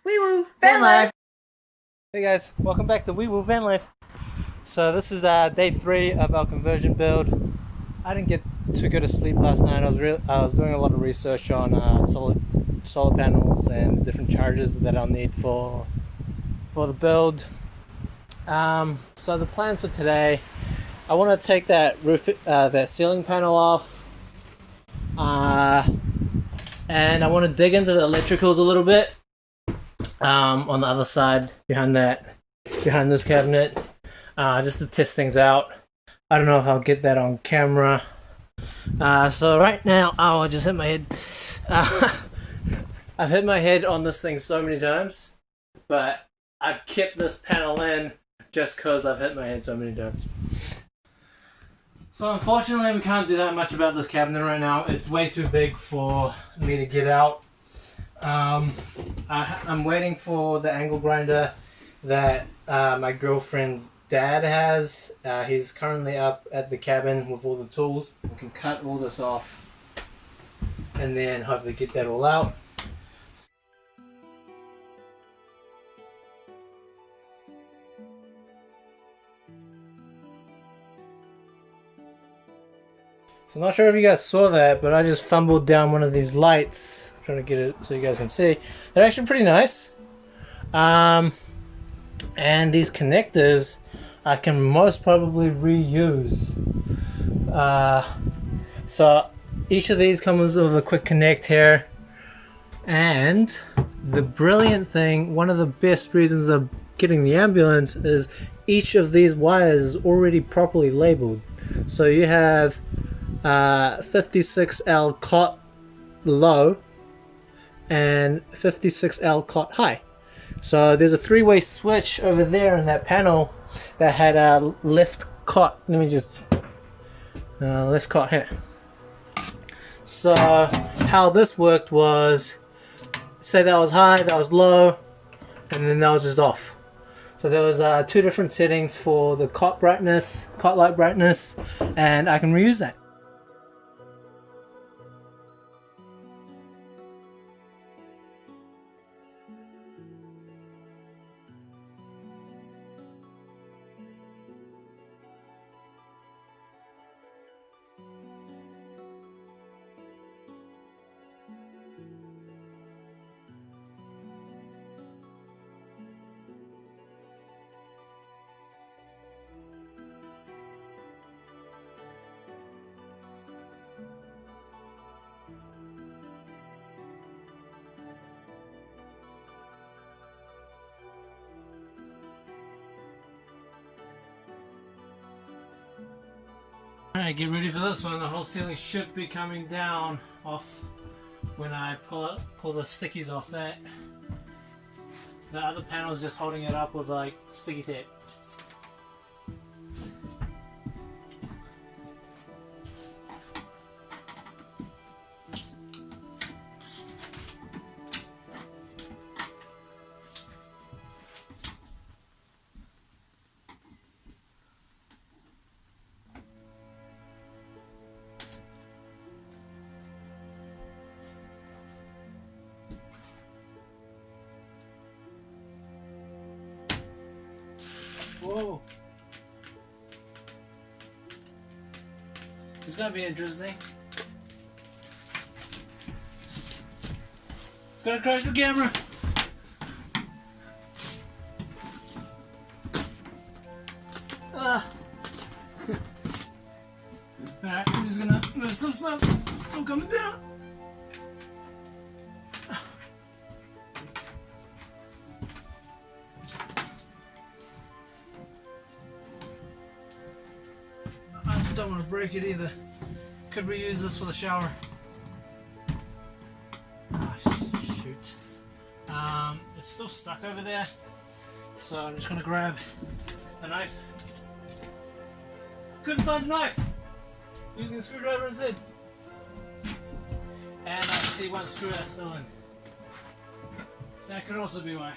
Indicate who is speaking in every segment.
Speaker 1: Wee woo, van life.
Speaker 2: Hey guys, welcome back to Wee Woo Vanlife. So this is day 3 of our conversion build. I didn't get too good a sleep last night. I was doing a lot of research on solar panels and different charges that I'll need for the build. So the plans for today, I want to take that that ceiling panel off, and I want to dig into the electricals a little bit. On the other side, behind this cabinet, just to test things out. I don't know if I'll get that on camera. So right now, I just hit my head. I've hit my head on this thing so many times, but I've kept this panel in just because I've hit my head so many times. So unfortunately, we can't do that much about this cabinet right now. It's way too big for me to get out. I'm waiting for the angle grinder that my girlfriend's dad has. He's currently up at the cabin with all the tools. We can cut all this off and then hopefully get that all out. So I'm not sure if you guys saw that, but I just fumbled down one of these lights. I'm trying to get it so you guys can see. They're actually pretty nice. And these connectors I can most probably reuse. So each of these comes with a quick connect here. And the brilliant thing, one of the best reasons of getting the ambulance is each of these wires is already properly labeled. So you have 56L cot low and 56L cot high. So there's a three-way switch over there in that panel that had a left cot. Let me just left cot here. So how this worked was, say that was high, that was low, and then that was just off. So there was two different settings for the cot brightness, cot light brightness, and I can reuse that. Alright, get ready for this one. The whole ceiling should be coming down off when I pull the stickies off that. The other panel is just holding it up with like sticky tape. Whoa! It's gonna be interesting. It's gonna crash the camera. Alright, I'm just gonna move some stuff. It's all coming down. Don't want to break it either. Could reuse this for the shower. Ah, shoot. It's still stuck over there, so I'm just gonna grab a knife. Couldn't find a knife. Using a screwdriver instead. And I see one screw that's still in. That could also be why.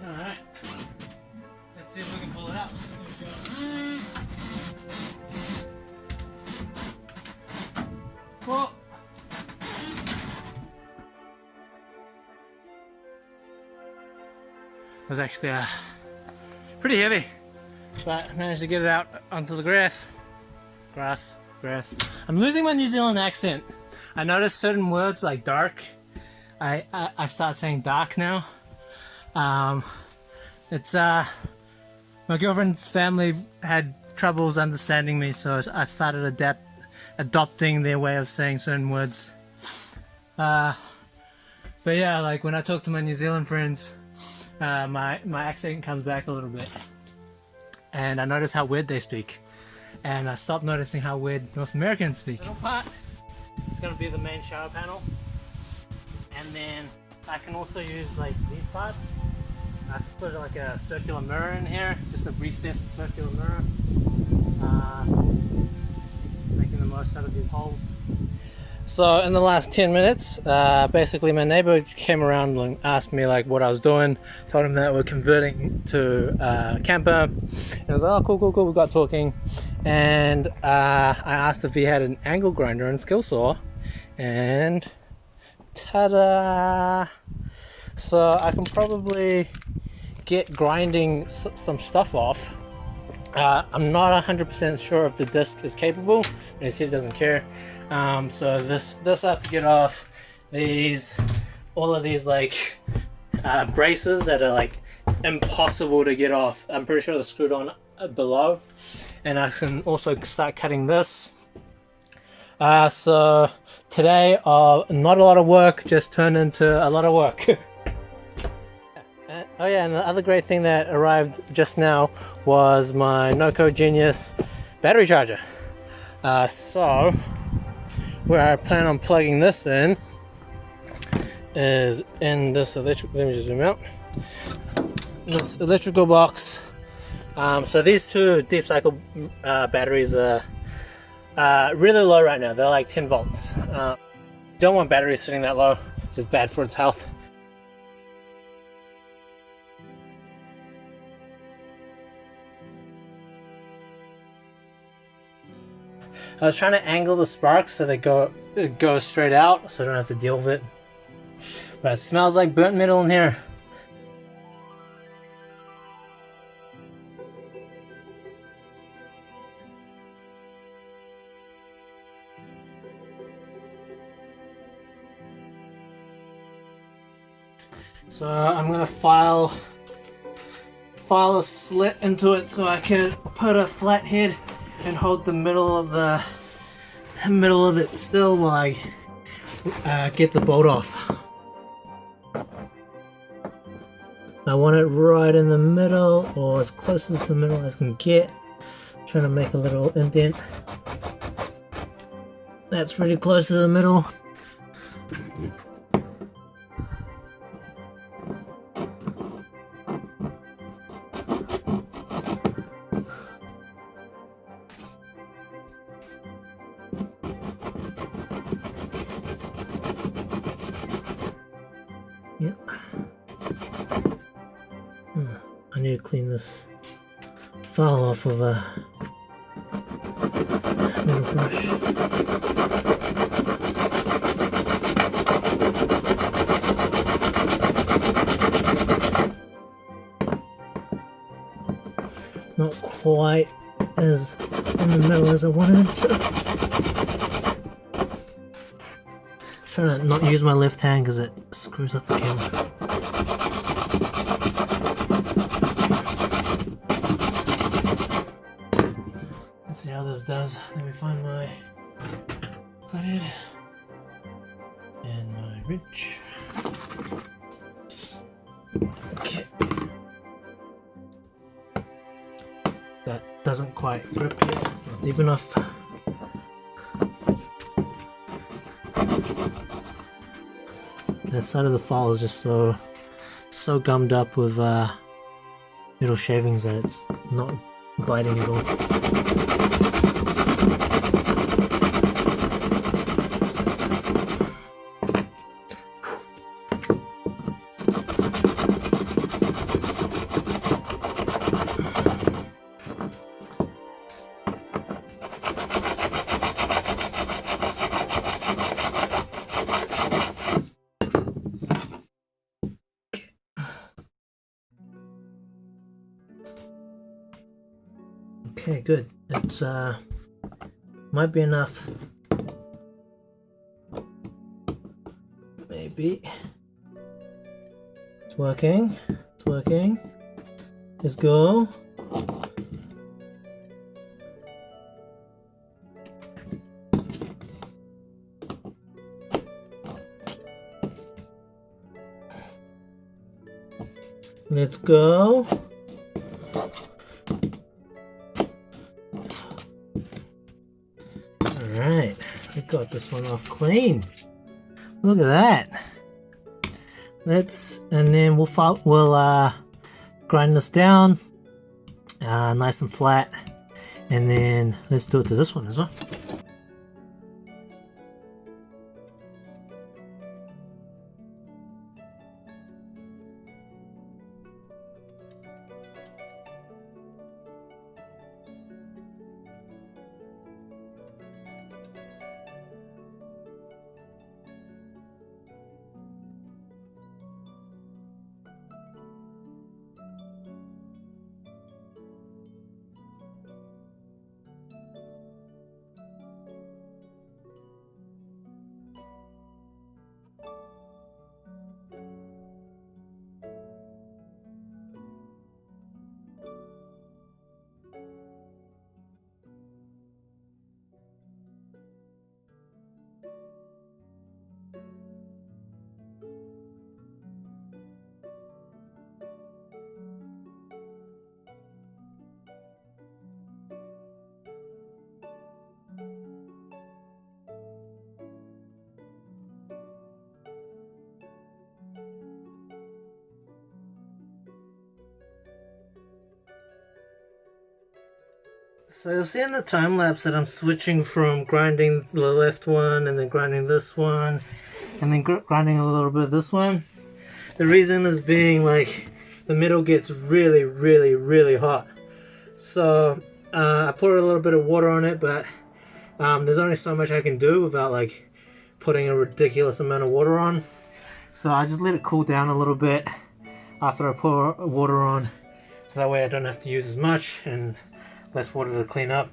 Speaker 2: Alright. see if we can pull it out. Well, it was actually pretty heavy, but I managed to get it out onto the grass. Grass. I'm losing my New Zealand accent. I noticed certain words like dark. I start saying dark now. It's my girlfriend's family had troubles understanding me, so I started adopting their way of saying certain words. But yeah, like when I talk to my New Zealand friends, my accent comes back a little bit, and I notice how weird they speak, and I stopped noticing how weird North Americans speak. Middle part is going to be the main shower panel, and then I can also use like these parts. I can put like a circular mirror in here, just a recessed circular mirror, making the most out of these holes. So in the last 10 minutes, basically my neighbor came around and asked me like what I was doing. Told him that we're converting to camper, and I was like, oh cool, we got talking, and I asked if he had an angle grinder and skill saw, and ta-da! So I can probably get grinding some stuff off. I'm not 100% sure if the disc is capable, but he said he doesn't care. So this I have to get off. All of these like braces that are like impossible to get off. I'm pretty sure they're screwed on below, and I can also start cutting this. So today, not a lot of work just turned into a lot of work. Oh yeah, and the other great thing that arrived just now was my Noco Genius battery charger. So where I plan on plugging this in is in this electric. Let me just zoom out. This electrical box. So these two deep cycle batteries are really low right now. They're like 10 volts. Don't want batteries sitting that low. It's just bad for its health. I was trying to angle the sparks so they go straight out, so I don't have to deal with it. But it smells like burnt metal in here. So I'm gonna file a slit into it so I can put a flat head and hold the middle of it still while I get the bolt off. I want it right in the middle, or as close as the middle as I can get. Trying to make a little indent. That's pretty close to the middle. Yep. I need to clean this file off of a metal brush. Not quite as in the middle as I wanted to. Trying to not use my left hand because it screws up the camera. Let's see how this does. Let me find my flathead and my wrench. Okay. That doesn't quite grip yet, it's not deep enough. That side of the file is just so gummed up with metal shavings that it's not biting at all. Okay, good. It's might be enough. Maybe. It's working. It's working. Let's go. Let's go. Alright, we got this one off clean. Look at that. And then we'll grind this down nice and flat, and then let's do it to this one as well. So you'll see in the time lapse that I'm switching from grinding the left one and then grinding this one and then grinding a little bit of this one. The reason is being like the middle gets really hot. So I put a little bit of water on it, but there's only so much I can do without like putting a ridiculous amount of water on. So I just let it cool down a little bit after I pour water on, so that way I don't have to use as much and less water to clean up.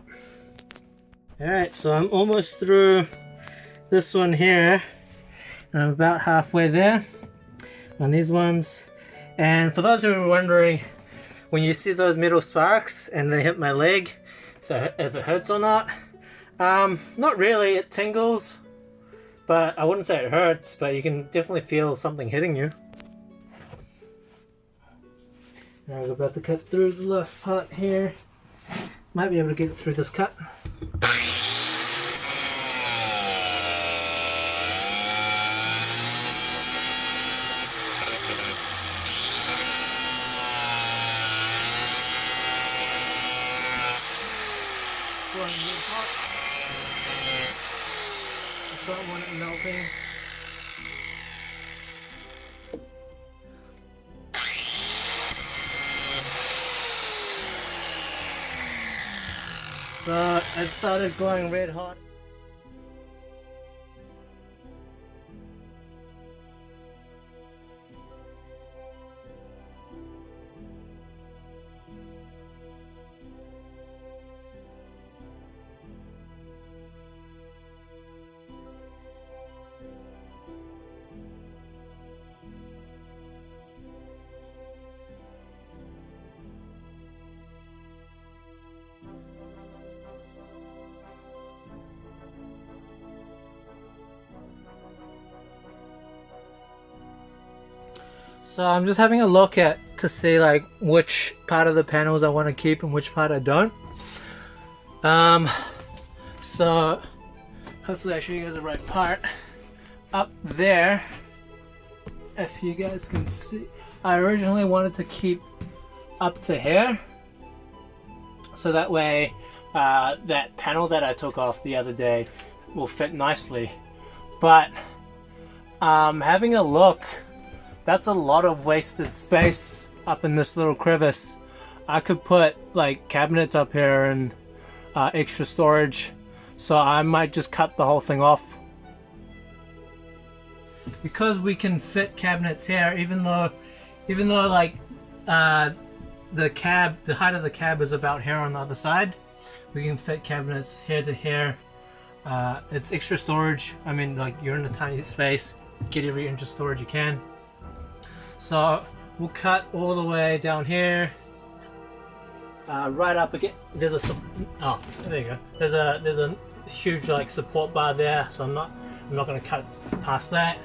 Speaker 2: Alright, so I'm almost through this one here, and I'm about halfway there on these ones. And for those who are wondering, when you see those metal sparks and they hit my leg, so if it hurts or not, not really. It tingles, but I wouldn't say it hurts, but you can definitely feel something hitting you. Now we're about to cut through the last part here. Might be able to get it through this cut. I don't want it melting. So it started glowing red hot. So I'm just having a look to see like which part of the panels I want to keep and which part I don't. So hopefully I show you guys the right part. Up there, if you guys can see, I originally wanted to keep up to here, so that way that panel that I took off the other day will fit nicely. But having a look, that's a lot of wasted space up in this little crevice. I could put like cabinets up here and extra storage, so I might just cut the whole thing off. Because we can fit cabinets here, even though like the height of the cab is about here on the other side. We can fit cabinets here to here. It's extra storage. I mean, like, you're in a tiny space, get every inch of storage you can. So we'll cut all the way down here, right up again. There's a there you go. There's a huge like support bar there, so I'm not going to cut past that.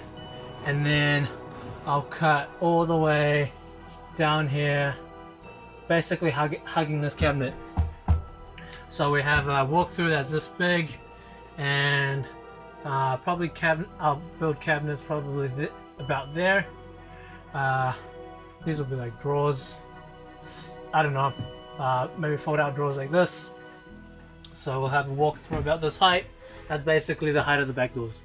Speaker 2: And then I'll cut all the way down here, basically hugging this cabinet. So we have a walkthrough that's this big, and probably I'll build cabinets probably about there. These will be like drawers. I don't know. Maybe fold out drawers like this. So we'll have a walkthrough about this height. That's basically the height of the back doors.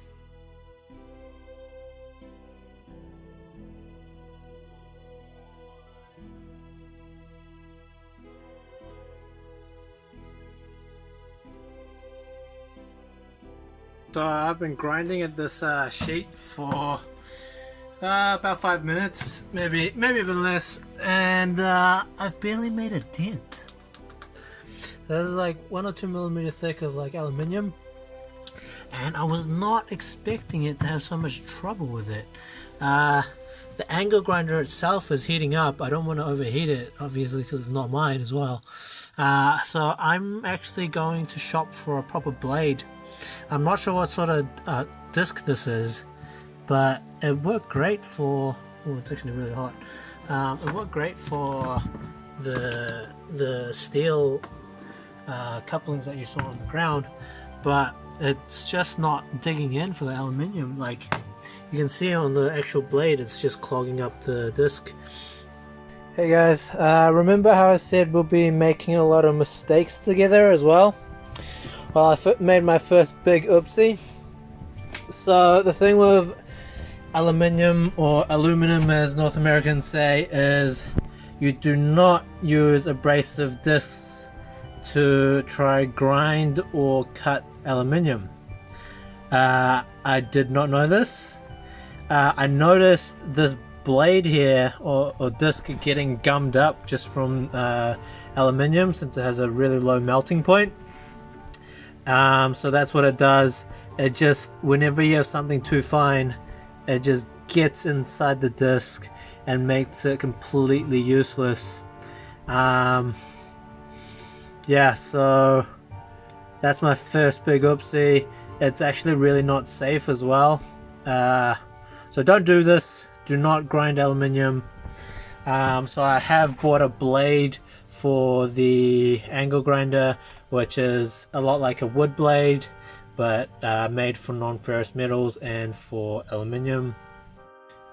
Speaker 2: So I've been grinding at this sheet for about 5 minutes, maybe even less, and I've barely made a dent. There's like 1 or 2 millimeter thick of like aluminium, and I was not expecting it to have so much trouble with it. The angle grinder itself is heating up. I don't want to overheat it, obviously, because it's not mine as well. So I'm actually going to shop for a proper blade. I'm not sure what sort of disc this is, but it worked great for. Oh, it's actually really hot. It worked great for the steel couplings that you saw on the ground, but it's just not digging in for the aluminium. Like you can see on the actual blade, it's just clogging up the disc. Hey guys, remember how I said we'll be making a lot of mistakes together as well? Well, I made my first big oopsie. So the thing with aluminium, or aluminum as North Americans say, is you do not use abrasive discs to try grind or cut aluminium. I did not know this. I noticed this blade here, or disc, getting gummed up just from aluminium, since it has a really low melting point. So that's what it does. It just, whenever you have something too fine, it just gets inside the disc and makes it completely useless. Yeah, so that's my first big oopsie. It's actually really not safe as well. So don't do this. Do not grind aluminium. So I have bought a blade for the angle grinder, which is a lot like a wood blade, but made for non-ferrous metals and for aluminium.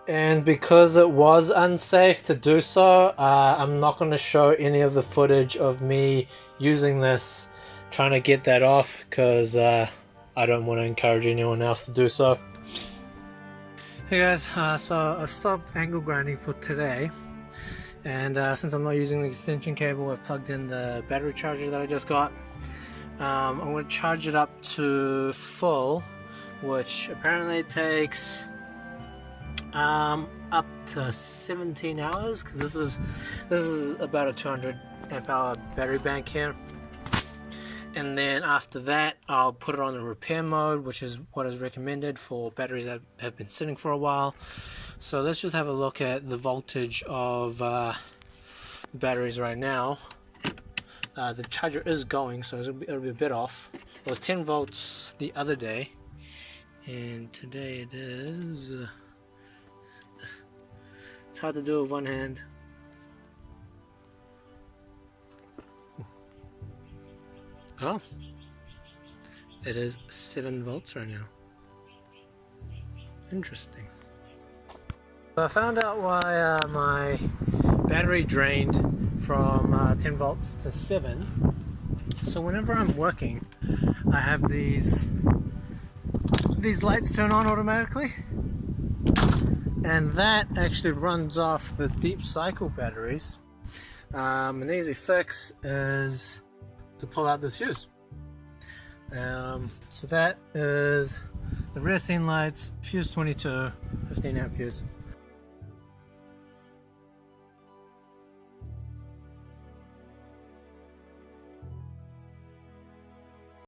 Speaker 2: And because it was unsafe to do so, I'm not going to show any of the footage of me using this, trying to get that off, because I don't want to encourage anyone else to do so. Hey guys, so I've stopped angle grinding for today, and since I'm not using the extension cable, I've plugged in the battery charger that I just got. I'm going to charge it up to full, which apparently takes up to 17 hours, because this is about a 200 amp hour battery bank here. And then after that, I'll put it on the repair mode, which is what is recommended for batteries that have been sitting for a while. So let's just have a look at the voltage of batteries right now. The charger is going, so it'll be a bit off. It was 10 volts the other day, and today it is... it's hard to do with one hand. Oh, it is 7 volts right now. Interesting. So I found out why my battery drained from 10 volts to 7. So whenever I'm working, I have these lights turn on automatically, and that actually runs off the deep cycle batteries. An easy fix is to pull out this fuse. So that is the rear scene lights, fuse 22, 15 amp fuse.